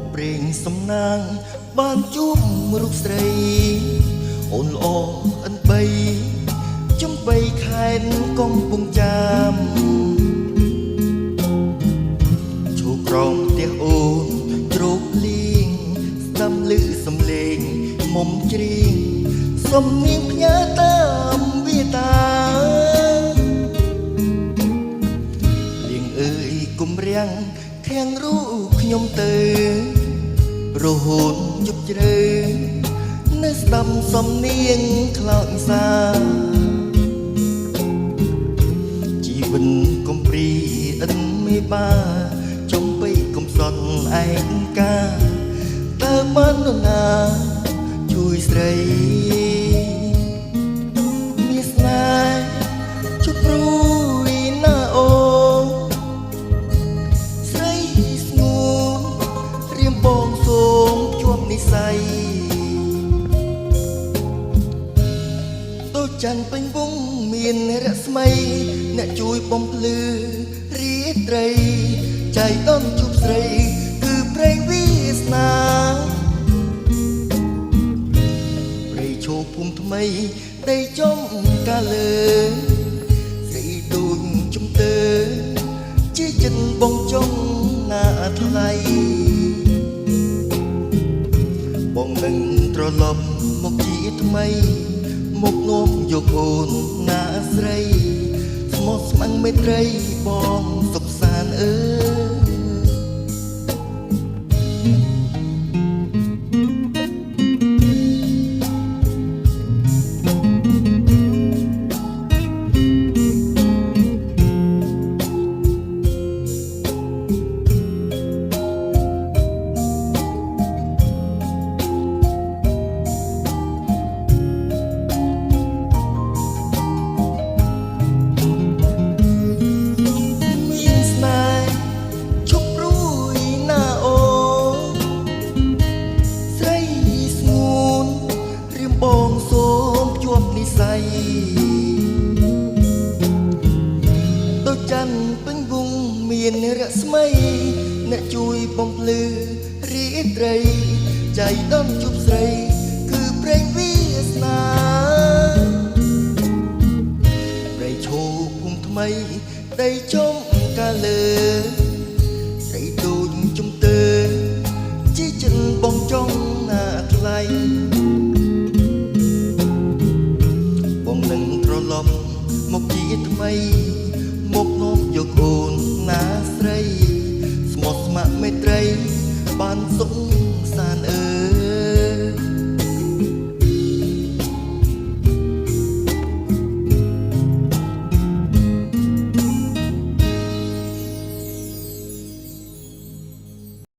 បព្រេងសំណាងបានជួបរូបស្រីអូនល្អអិនបីចំបីខែនកំពុងចាំឈូក្រំផ្ទះអូនជ្រោកលៀងស្ដាំឮសំឡេងមុំជ្រៀងសំនៀងផ្ញើតាមវាតាលៀងអើយគុំរាំងធាងរូបខ្ញុំទៅរហូតជប់ជ្រៅនៅស្ដាំសំនៀងខ្លោចសាជីវិតកំព្រីអិនមេបាចំបីកំសត់ឯកាតើបាននរណាជួយស្រីមានស្នេហ៍ជប់ព្រួយណាអូស្រីស្ងួនរៀមបងសូមជាប់និស័យដូចច័ន្ទពេញវងមានរស្មីអ្នកជួយបំភ្លឺរាត្រីចៃដន្យជប់ស្រីគឺព្រេងវាសនាព្រៃឈោភូមិថ្មីដីចំកាលើស្រីដូចជំទើជាចិនបងចង់ណាថ្លៃបងនឹងត្រឡប់មកជាថ្មីមកនាំយកអូនណាស្រីស្មោះស្ម័គ្រមេត្រីបងសុខសាន្តអើបងសូមជួបនិស័យដូចច័ន្ទពេញវងមានរស្មីអ្នកជួយបំភ្លឺរាត្រីចៃដន្យជប់ស្រីគឺព្រេងវាសនាព្រៃឈោភូមិថ្មីដីចំកាលើស្រីដូចជំទើជាចិនបងចង់ណាថ្លៃនឹងត្រឡប់មកជាថ្មីមកនាំយកអូនណាស្រីស្មោះស្ម័គ្រមេត្រីបានសុខ